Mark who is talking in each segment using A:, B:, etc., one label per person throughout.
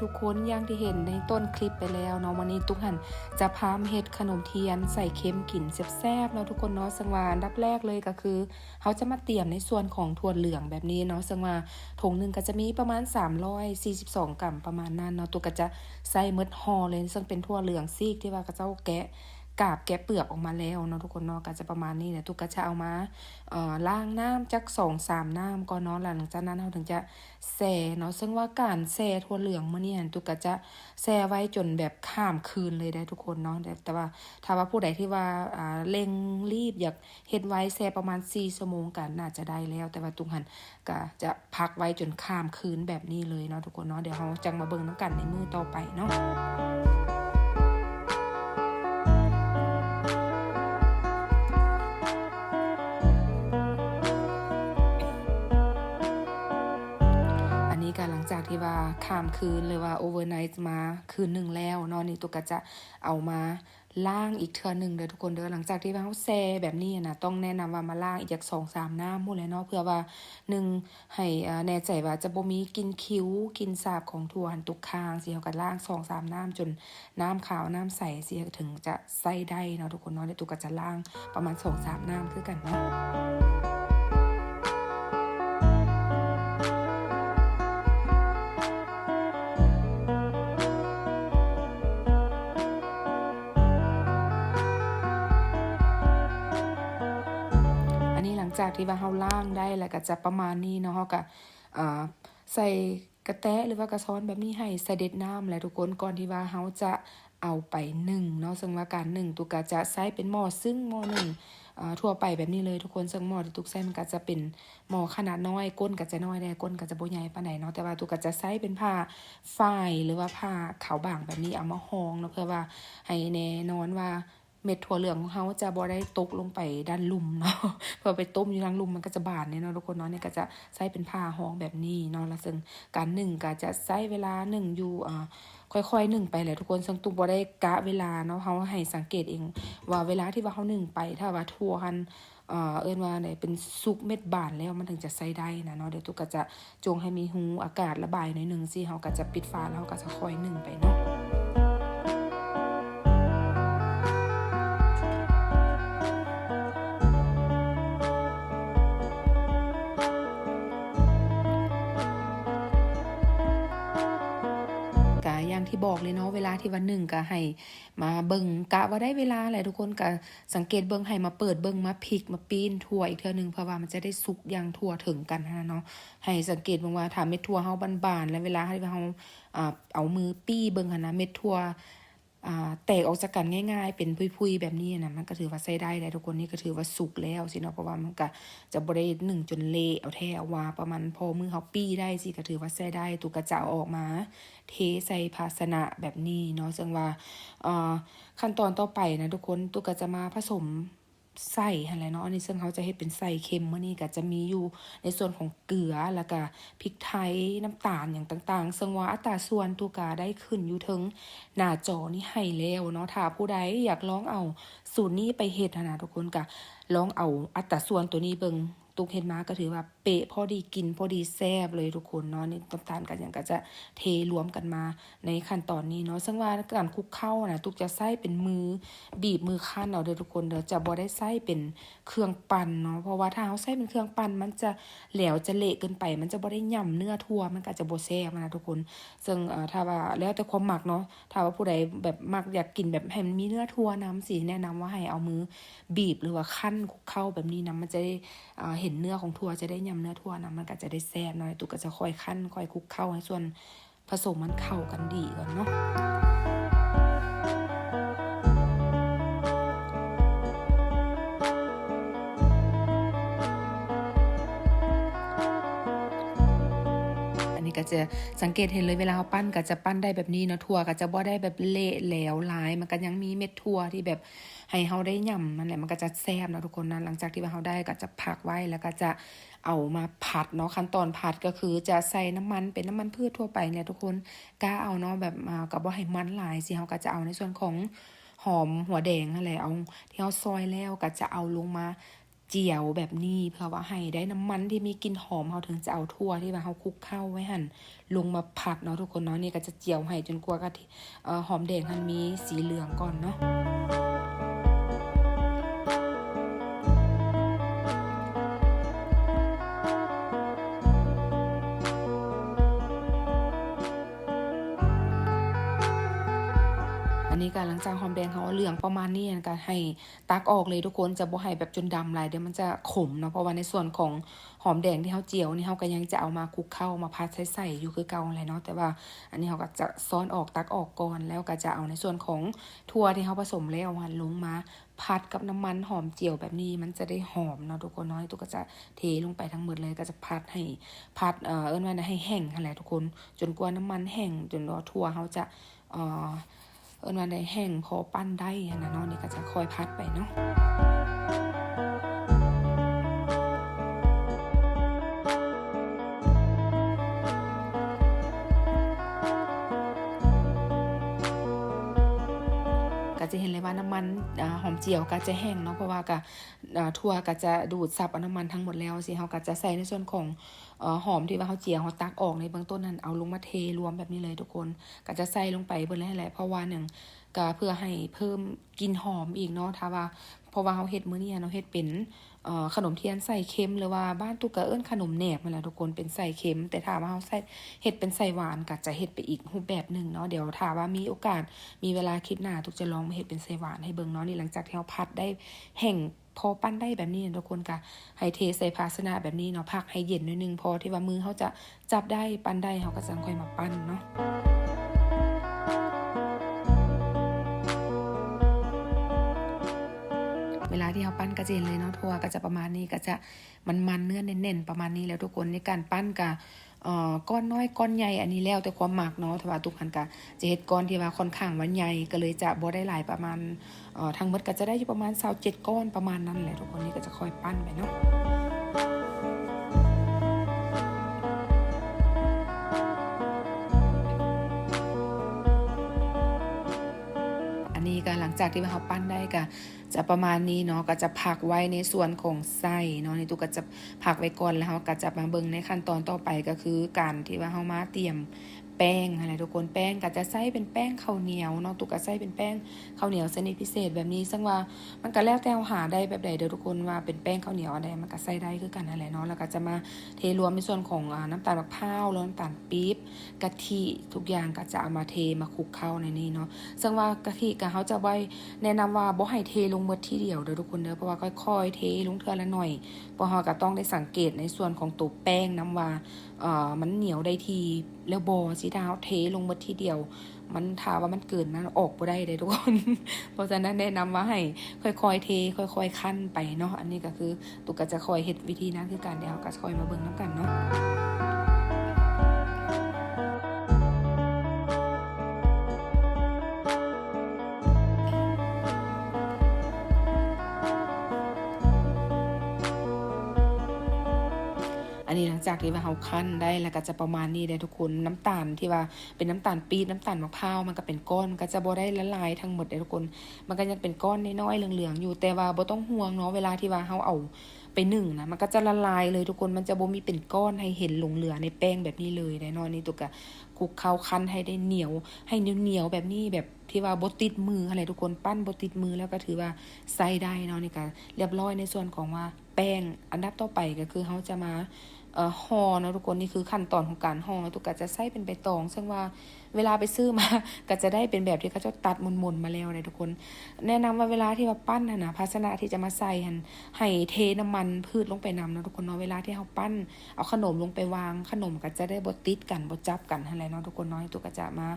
A: ทุกคนอย่างที่เห็นในต้นคลิปไปแล้วเนาะวันนี้ทุกท่านจะพามาเฮ็ดขนมเทียนใส่เค็มกินแซ่บๆเนาะทุกคนเนาะซึ่งว่าอันดับแรกเลยก็คือเขาจะมาเตรียมในส่วนของถั่วเหลืองแบบนี้เนาะซึ่งว่าถุงนึงก็จะมีประมาณ342กรัมประมาณนั้นเนาะตัวก็จะใส่หมดห่อเลยซึ่งเป็นถั่วเหลืองซีกที่ว่าก็เจ้าแกะกาบแกะเปลือกออกมาแล้วเนาะทุกคนเนาะก็จะประมาณนี้แหละทุกก็จะเอามาล้างน้ำจัก2-3น้ำก่อนเนาะหลังจากนั้นเราถึงจะแช่เนาะซึ่งว่าการแช่ถั่วเหลืองมื้อนี้ทุกก็จะแช่ไว้จนแบบข้ามคืนเลยได้ทุกคนเนาะแต่ว่าถ้าว่าผู้ใดที่ว่าเร่งรีบอยากเฮ็ดไว้แช่ประมาณ4ชั่วโมงกันน่าจะได้แล้วแต่ว่าตุกหันก็จะพักไว้จนข้ามคืนแบบนี้เลยเนาะทุกคนเนาะเดี๋ยวเราจังมาเบิ่งนำกันในมื้อต่อไปเนาะหลังจากที่ว่าข้ามคืนเลยว่าโอเวอร์ไนท์มาคืนหนึ่งแล้วเนาะนี่ตุกก็จะเอามาล้างอีกเทื่อนึงเด้อทุกคนเด้อหลังจากที่ว่าเฮาแช่แบบนี้นะต้องแนะนำว่ามาล้างอีกจัก2-3น้ำพู้นแหละเนาะเพื่อว่า1ให้แน่ใจว่าจะบ่มีกลิ่นคิ้วกลิ่นสาบของถั่วหันตุกค้างสิเฮาก็ล้าง2-3น้ำจนน้ำขาวน้ำใสสิถึงจะใส่ได้เนาะทุกคนเนาะเดี๋ยวตุกก็จะล้างประมาณ2-3น้ำคือกันเนาะจากที่ว่าเฮาล่างได้แล้วก็จะประมาณนี้เนาะเฮาก็ใส่กระแตะหรือว่ากระซ้อนแบบนี้ให้เสด็จน้ำแหละทุกคนก่อนที่ว่าเฮาจะเอาไปนึ่งเนาะซึ่งว่าการนึ่งตุกก็จะใช้เป็นหม้อซึ่งหม้อนึงทั่วไปแบบนี้เลยทุกคนซึ่งหม้อที่ตุกใช้มันก็จะเป็นหม้อขนาดน้อยก้นก็จะน้อยได้ก้นก็จะบ่ใหญ่ปานใดเนาะแต่ว่าตุกก็จะใช้เป็นผ้าฝ้ายหรือว่าผ้าขาวบางแบบนี้เอามาห่อเนาะเพื่อว่าให้แน่นอนว่าเม็ดถั่วเหลืองของเฮาจะบ่ได้ตกลงไปด้านลุ่มเนาะพอไปต้มอยู่ทางลุ่มมันก็จะบาดเนี่ยเนาะทุกคนเนาะนี่ก็จะใช้เป็นผ้าห่อแบบนี้เนาะแล้วซึ่งการนึ่งก็จะใช้เวลานึ่งอยู่ค่อยๆนึ่งไปแหละทุกคนซึ่งตุ๊กบ่ได้กะเวลาเนาะเฮาให้สังเกตเองว่าเวลาที่ว่าเฮานึ่งไปถ้าว่าถั่วหันเอิ้นว่าไหนเป็นสุกเม็ดบานแล้วมันถึงจะใช้ได้นะเนาะเดี๋ยวตุ๊กก็จะจงให้มีหูอากาศระบายหน่อยนึงสิเฮาก็จะปิดฝาแล้วเฮาก็จะค่อยนึ่งไปเนาะอย่างที่บอกเลยเนาะเวลาที่ว่า1ก็ให้มาเบิ่งกะว่าได้เวลาแหละทุกคนก็สังเกตเบิ่งให้มาเปิดเบิ่งมาพลิกมาปีนทั่วอีกเทื่อนึงเพราะว่ามันจะได้สุกอย่างทั่วถึงกันเนาะให้สังเกตเบิ่งว่าถ้าเม็ดถั่วเฮาบานๆแล้วเวลาที่เฮาเอามือปี้เบิ่งหั่นนะเม็ดถั่วแตกออกจากกันง่ายๆเป็นพุยๆแบบนี้นะมันก็ถือว่าใช้ได้แล้วทุกคนนี่ก็ถือว่าสุกแล้วสิเนาะเพราะว่ามันก็จะบ่ได้นึ่งจนเละเอาแท้เอาว่าประมาณพอมือเฮาปี้ได้สิก็ถือว่าใช้ได้ตุกก็จะเอาออกมาเทใส่ภาชนะแบบนี้เนาะซึ่งว่าขั้นตอนต่อไปนะทุกคนตุกก็จะมาผสมใส่หั่นแหละเนาะอันนี้ซึ่งเขาจะเฮ็ดเป็นใส่เค็มมื้อนี้ก็จะมีอยู่ในส่วนของเกลือแล้วก็พริกไทยน้ำตาลหยังต่างๆซึ่งว่าอัตราส่วนตุกก็ได้ขึ้นอยู่ถึงหน้าจอนี้ให้แล้วเนาะถ้าผู้ใดอยากลองเอาสูตรนี้ไปเฮ็ดนะทุกคนก็ลองเอาอัตราส่วนตัวนี้เบิ่งตุกเฮ็ดมาก็ถือว่าเป๊ะพอดีกินพอดีแซ่บเลยทุกคนเนาะนี่น้ำตาลกันหยังก็จะเทรวมกันมาในขั้นตอนนี้เนาะซึ่งว่าการคลุกเข้านะตุกจะใช้เป็นมือบีบมือคั่นเอาเด้อทุกคนเด้อจะบ่ได้ใช้เป็นเครื่องปั่นเนาะเพราะว่าถ้าเฮาใช้เป็นเครื่องปั่นมันจะแหลวจะเละเกินไปมันจะบ่ได้ย่ำเนื้อถั่วมันก็จะบ่แซ่บนะทุกคนซึ่งถ้าว่าแล้วแต่ความมักเนาะถ้าว่าผู้ใดแบบมักอยากกินแบบให้มันมีเนื้อถั่วนำสิแนะนำว่าให้เอามือบีบหรือว่าคั่นคลุกเข้าแบบนี้นะมันจะได้เห็นเนื้อของถั่วจะได้ย่ำเนื้อถั่วนะมันก็จะได้แซ่บเนาะตุกก็จะค่อยคั่นค่อยคลุกเข้าให้ส่วนผสมมันเข้ากันดีก่อนเนาะก็จะสังเกตเห็นเลยเวลาเฮาปั้นก็จะปั้นได้แบบนี้เนาะถั่วก็จะบ่ได้แบบเละแหลวหลายมันก็ยังมีเม็ดถั่วที่แบบให้เฮาได้ย่ำนั่นแหละมันก็จะแซ่บเนาะทุกคนนะหลังจากที่ว่าเฮาได้ก็จะพักไว้แล้วก็จะเอามาผัดเนาะขั้นตอนผัดก็คือจะใส่น้ำมันเป็นน้ำมันพืชทั่วไปเนี่ยทุกคนกะเอาเนาะแบบก็บ่ให้มันหลายสิเฮาก็จะเอาในส่วนของหอมหัวแดงนั่นแหละเอาที่เฮาซอยแล้วก็จะเอาลงมา เจียวแบบนี้เพื่อว่าให้ได้น้ำมันที่มีกลิ่นหอมเราถึงจะเอาทั่วที่ว่าเราคลุกเข้าไว้หั่นลงมาผัดเนาะทุกคนเนาะนี่ก็จะเจียวให้จนกว่ากะทิหอมแดงมันมีสีเหลืองก่อนเนาะอันนี้ก็หลังจากหอมแดงเขาเหลืองประมาณนี้ก็ให้ตักออกเลยทุกคนจะบ่ให้แบบจนดำหลายเดี๋ยวมันจะขมเนาะเพราะว่าในส่วนของหอมแดงที่เขาเจียวนี่เขาก็ยังจะเอามาคลุกเข้ามาพัดใส่อยู่คือเก่าอะไรเนาะแต่ว่าอันนี้เขาก็จะซ้อนออกตักออกก่อนแล้วก็จะเอาในส่วนของถั่วที่เขาผสมแล้วหั่นลงมาพัดกับน้ำมันหอมเจียวแบบนี้มันจะได้หอมเนาะทุกคนเนาะตุ๊กก็จะเทลงไปทั้งหมดเลยก็จะพัดให้พัดว่าให้แห้งนั่นแหละทุกคนจนกว่าน้ำมันแห้งจนถั่วเขาจะว่าได้แห้งพอปั้นได้นะเนาะนี่ก็จะคอยพัดไปเนาะก็จะเห็นเลยว่าน้ำมันหอมเจียวก็จะแห้งเนาะเพราะว่าก็ถั่วก็จะดูดซับเอาน้ำมันทั้งหมดแล้วสิเขาก็จะใส่ในส่วนของหอมที่ว่าเขาเจียวเขาตักออกในเบื้องต้นนั้นเอาลงมาเทรวมแบบนี้เลยทุกคนก็จะใส่ลงไปเบิ่งแหละเพราะว่าหนึ่งก็เพื่อให้เพิ่มกลิ่นหอมอีกเนาะถ้าว่าเพราะว่าเขาเฮ็ดมื้อนี้เนาะเฮ็ดเป็นขนมเทียนใส่เค็มหรือว่าบ้านตุ๊กก็เอิ้นขนมแหนบนั่นแหละทุกคนเป็นใส่เค็มแต่ถ้าว่าเขาใส่เฮ็ดเป็นใส่หวานก็จะเฮ็ดไปอีกรูปแบบนึงเนาะเดี๋ยวถ้าว่ามีโอกาสมีเวลาคลิปหน้าตุ๊กจะลองมาเฮ็ดเป็นใส่หวานให้เบิ่งเนาะนี่หลังจากที่เราผัดได้แห้งพอปั้นได้แบบนี้ทุกคนก็ให้เทใส่ภาชนะแบบนี้เนาะพักให้เย็นนิดนึงพอที่ว่ามือเขาจะจับได้ปั้นได้เขาก็จะค่อยมาปั้นเนาะเวลาที่เขาปั้นกระเจนเลยเนาะถั่วก็จะประมาณนี้ก็จะมันเนื้อเน้นๆประมาณนี้แล้วทุกคนในการปั้นกับก้อนน้อยก้อนใหญ่อันนี้แล้วแต่ความหมักเนาะแต่ว่าทุกคนก็จะเฮ็ดก้อนที่ว่าค่อนข้างว่าใหญ่ก็เลยจะบ่ได้หลายประมาณทั้งหมดก็จะได้อยู่ประมาณ27ก้อนประมาณนั้นแหละทุกคนนี่ก็จะค่อยปั้นไปเนาะก็หลังจากที่เขาปั้นได้ก็จะประมาณนี้เนาะก็จะพักไว้ในส่วนของไส้เนาะนี่ตุ๊กก็จะพักไว้ก่อนแล้วเขาก็จะมาเบิ่งในขั้นตอนต่อไปก็คือการที่ว่าเขามาเตรียมแป้งอะไรทุกคนแป้งก็จะใส่เป็นแป้งข้าวเหนียวเนาะตุ๊กก็ใส่เป็นแป้งข้าวเหนียวชนิดพิเศษแบบนี้ซึ่งว่ามันก็แล้วแต่เราหาได้แบบใดเด้อทุกคนว่าเป็นแป้งข้าวเหนียวอะไรมันก็ใส่ได้คือกันนั่นแหละเนาะแล้วก็จะมาเทรวมในส่วนของน้ำตาลมะพร้าวแล้วน้ำตาลปี๊บกะทิทุกอย่างก็จะเอามาเทมาคลุกเข้าในนี้เนาะซึ่งว่ากะทิก็เขาจะไว้แนะนำว่าบ่ให้เทลงหมดทีเดียวเด้อทุกคนเด้อเพราะว่าค่อยๆเทลงเทื่อละหน่อยเพราะเราก็ต้องได้สังเกตในส่วนของตัวแป้งน้ำว่ามันเหนียวได้ทีแล้วบ่สิถ้าเทลงหมดทีเดียวมันถ้าว่ามันเกินมันออกบ่ได้เลยทุกคน เพราะฉะนั้นแนะนำว่าให้ค่อยๆเทค่อยๆคั่นไปเนาะอันนี้ก็คือตุกก็จะคอยเฮ็ดวิธีนั้นคือการเดี๋ยวก็คอยมาเบิ่งนำกันเนาะอันนี้หลังจากที่ว่าเราคั่นได้แล้วก็จะประมาณนี้ได้ทุกคนน้ำตาลที่ว่าเป็นน้ำตาลปี๊บน้ำตาลมะพร้าวมันก็เป็นก้อนมันก็จะบ่ได้ละลายทั้งหมดได้ทุกคนมันก็ยังเป็นก้อนน้อยๆเหลืองๆอยู่แต่ว่าบ่ต้องห่วงเนาะเวลาที่ว่าเราเอาไปนึ่งนะมันก็จะละลายเลยทุกคนมันจะบ่มีเป็นก้อนให้เห็นหลงเหลือในแป้งแบบนี้เลยแน่นอนนี่ตุกก็คลุกเข้าคั่นให้ได้เหนียวให้เหนียวๆแบบนี้แบบที่ว่าบ่ติดมืออะไรทุกคนปั้นบ่ติดมือแล้วก็ถือว่าใส่ได้เนาะนี่ก็เรียบร้อยในส่วนของว่าแป้งอันดับต่อไปก็คือเราจะมาห่อเนาะทุกคนนี่คือขั้นตอนของการห่อตุกก็จะใส่เป็นใบตองซึ่งว่าเวลาไปซื้อมาก็จะได้เป็นแบบที่เขาจะตัดมนๆมาแล้วเลยทุกคนแนะนำว่าเวลาที่ว่าปั้นนะภาชนะที่จะมาใส่ให้เทน้ำมันพืชลงไปนำเนาะทุกคนเนาะเวลาที่เขาปั้นเอาขนมลงไปวางขนมก็จะได้บ่ติดกันบ่จับกันอะไรเนาะทุกคนเนาะตุกก็จะมา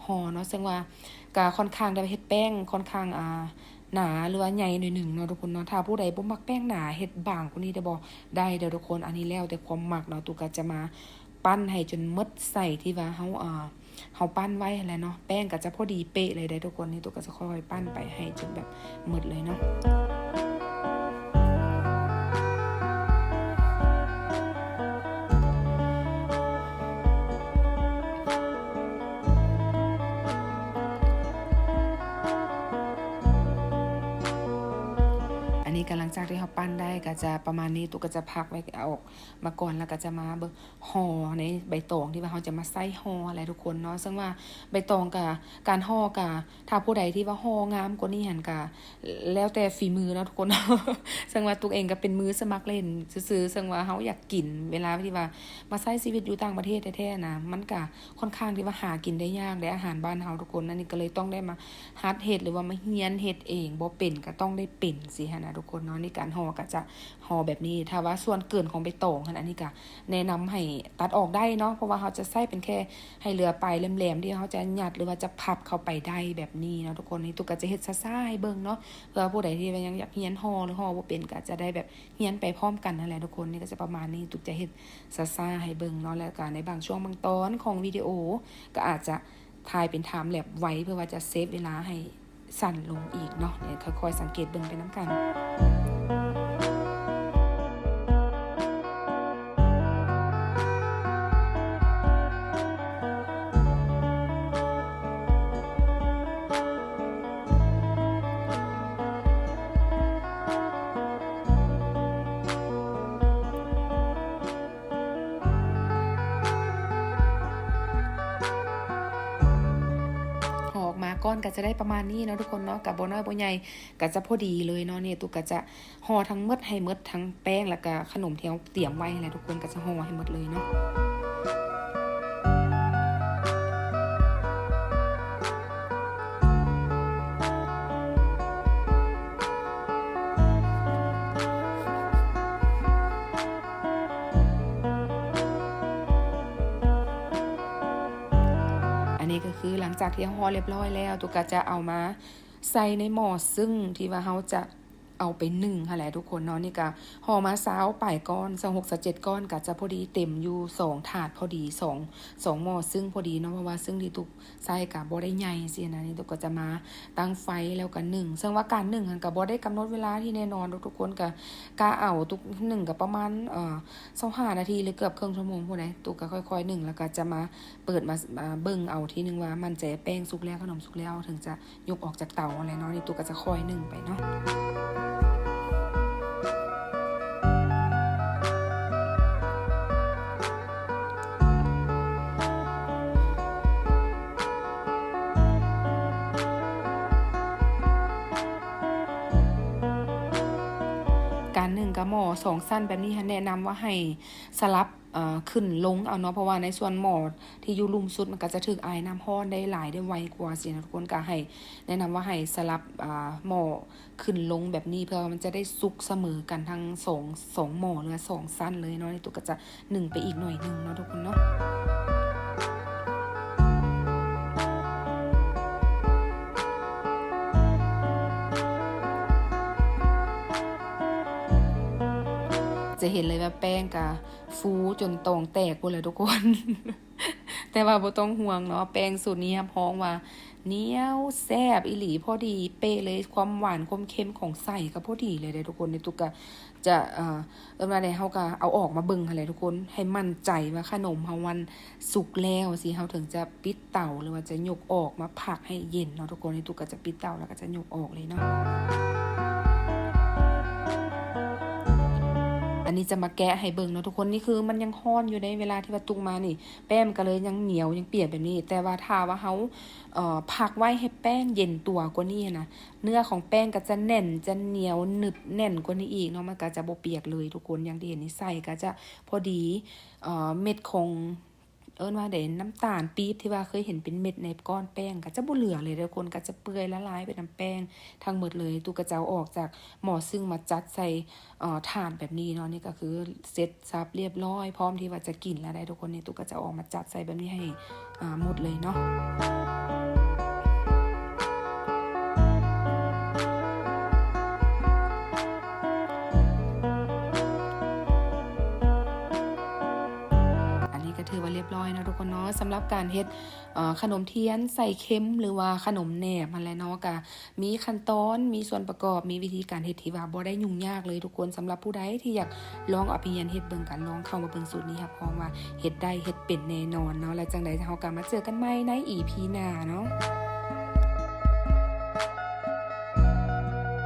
A: ห่อเนาะซึ่งว่าก็ค่อนข้างได้เฮ็ดแป้งค่อนข้างหนาหรือว่าใหญ่หน่อยหนึ่งเนาะทุกคนเนาะถ้าผู้ใดบ่มักแป้งหนาเฮ็ดบางกว่านี้ได้บ่ได้เด้อทุกคนอันนี้แล้วแต่ความมักเนาะตุกก็จะมาปั้นให้จนหมดใส่ที่ว่าเขาปั้นไว้แล้วเนาะแป้งก็จะพอดีเป๊ะเลยได้ทุกคนนี่ตุกก็จะค่อยๆปั้นไปให้จนแบบหมดเลยเนาะ จากที่เขาปั้นได้ก็จะประมาณนี้ตุกก็จะพักไว้เอาออกมาก่อนแล้วก็จะมาเบิ่งห่อในใบตองที่ว่าเขาจะมาใส่ห่ออะไรทุกคนเนาะซึ่งว่าใบตองกับการห่อกับถ้าผู้ใดที่ว่าห่องามกว่านี้หันก็แล้วแต่ฝีมือเนาะทุกคน ซึ่งว่าตุกเองก็เป็นมือสมัครเล่นซื่อๆซึ่งว่าเขาอยากกินเวลาที่ว่ามาใช้ชีวิตอยู่ต่างประเทศแท้ๆนะมันก็ค่อนข้างที่ว่าหากินได้ยากในอาหารบ้านเฮาทุกคนนั่นนี่ก็เลยต้องได้มาฮัดเฮ็ดหรือว่ามาเฮียนเฮ็ดเองบ่เป็นก็ต้องได้เป็นสิฮะนะทุกคนเนาะในการห่อก็จะห่อแบบนี้ถ้าว่าส่วนเกินของใบตองอันนี้ก็แนะนำให้ตัดออกได้เนาะเพราะว่าเขาจะใส่เป็นแค่ให้เหลือปลายแหลมๆที่เขาจะยัดหรือว่าจะพับเข้าไปได้แบบนี้เนาะทุกคนนี่ตุกก็จะเฮ็ดซ่าๆให้เบิ่งเนาะเพื่อผู้ใดที่ยังอยากเฮียนห่อหรือห่อบ่เป็นก็จะได้แบบเฮียนไปพร้อมกันนั่นแหละทุกคนนี่ก็จะประมาณนี้ตุกจะเฮ็ดซ่าๆให้เบิ่งเนาะแล้วก็ในบางช่วงบางตอนของวิดีโอก็อาจจะถ่ายเป็นไทม์แลปไว้เพื่อว่าจะเซฟเวลาให้สั่นลงอีกเนาะเนี่ยค่อยๆสังเกตเบิ่งไปน้ำกันก้อนก็จะได้ประมาณนี้เนาะทุกคนเนาะกับบ่น้อยบ่ใหญ่ก็จะพอดีเลยเนาะเนี่ยตุกก็จะห่อทั้งหมดให้หมดทั้งแป้งแล้วก็ขนมที่เราเตรียมไว้แหละทุกคนก็จะห่อให้หมดเลยเนาะนี่ก็คือหลังจากที่ห่อเรียบร้อยแล้วตุกก็จะเอามาใส่ในหม้อซึ่งที่ว่าเขาจะเอาไปนึ่งค่ะแหละทุกคนเนาะนี่ก็ห่อมา20ปลายก้อน26 27ก้อนก็จะพอดีเต็มอยู่2ถาดพอดี2หม้อซึ่งพอดีเนาะเพราะว่าซึ่งที่ตุกใส่ก็บ่ได้ใหญ่สินะนี่ตุกก็จะมาตั้งไฟแล้วก็นึ่งซึ่งว่าการนึ่งก็บ่ได้กำหนดเวลาที่แน่นอนทุกคนก็กะเอาตุกนึ่งก็ประมาณ25นาทีหรือเกือบครึ่งชั่วโมงพุ่นน่ะตุกก็ค่อยๆนึ่งแล้วก็จะมาเปิดมาเบิ่งเอาทีนึงว่ามันจะแป้งสุกแล้วขนมสุกแล้วถึงจะยกออกจากเตาอะไรเนาะนี่ตุกก็จะค่อยนึ่งไปเนาะการนึ่งกะหม้อ2สั้นแบบนี้แนะนำว่าให้สลับขึ้นลงเอาเนาะเพราะว่าในส่วนหม้อที่อยู่ลุ่มสุดมันก็จะถึกอายน้ำร้อนได้หลายได้ไวกว่าสินะทุกคนก็ให้แนะนำว่าให้สลับหม้อขึ้นลงแบบนี้เพื่อมันจะได้สุกเสมอกันทั้ง2หม้อหรือ2สั้นเลยเนาะนี่ตัวก็จะนึ่งไปอีกหน่อยนึงเนาะทุกคนเนาะจะเห็นเลยว่าแป้งกะฟูจนตองแตกหมดเลยทุกคน แต่ว่าบ่ต้องห่วงเนาะแป้งสูตรนี้ครับพ้องว่าเหนียวแซ่บอีหลีพอดีเป๊ะเลยความหวานความเค็มของไส้ก็พอดีเลยเด้ทุกคนในตุกก็จะว่าได้เฮาก็เอาออกมาเบิ่งหั่นแหละทุกคนให้มั่นใจว่าขนมเฮามันสุกแล้วสิเฮาถึงจะปิดเตาหรือว่าจะยกออกมาพักให้เย็นเนาะทุกคนในตุกก็จะปิดเตาแล้วก็จะยกออกเลยเนาะอันนี้จะมาแกะให้เบิ่งเนาะทุกคนนี่คือมันยังร้อนอยู่ในเวลาที่ว่าตุกมานี่แป้งก็เลยยังเหนียวยังเปียกแบบนี้แต่ว่าถ้าว่าเฮาพักไว้ให้แป้งเย็นตัวกว่านี้นะเนื้อของแป้งก็จะแน่นจะเหนียวหนึบแน่นกว่านี้อีกเนาะมันก็จะบ่เปียกเลยทุกคนอย่างที่เห็นนี่ใส่ก็จะพอดีเม็ดของว่าเด่นน้ำตาลปี๊บที่ว่าเคยเห็นเป็นเม็ดในก้อนแป้งก็จะบ่เหลือเลยทุกคนก็จะเปื่อยละลายไปน้ำแป้งทั้งหมดเลยตุกก็จะเอาออกจากหม้อซึ่งมาจัดใส่ถ่านแบบนี้เนาะนี่ก็คือเสร็จสับเรียบร้อยพร้อมที่ว่าจะกินแล้วได้ทุกคนนี่ตุกก็จะออกมาจัดใส่แบบนี้ให้หมดเลยเนาะถือว่าเรียบร้อยนะทุกคนเนาะสำหรับการเฮ็ดขนมเทียนใส่เค็มหรือว่าขนมแหนบอะไรเนาะก็มีขั้นตอนมีส่วนประกอบมีวิธีการเฮ็ดที่ว่าบ่ได้ยุ่งยากเลยทุกคนสำหรับผู้ใดที่อยากลองเอาไปเรียนเฮ็ดเบิ่งกันลองเข้ามาเบิ่งสูตรนี้ครับเพราะว่าเฮ็ดได้เฮ็ดเป็นแน่นอนเนาะแล้วจังได๋เฮาก็มาเจอกันใหม่ใน EP หน้าเนาะ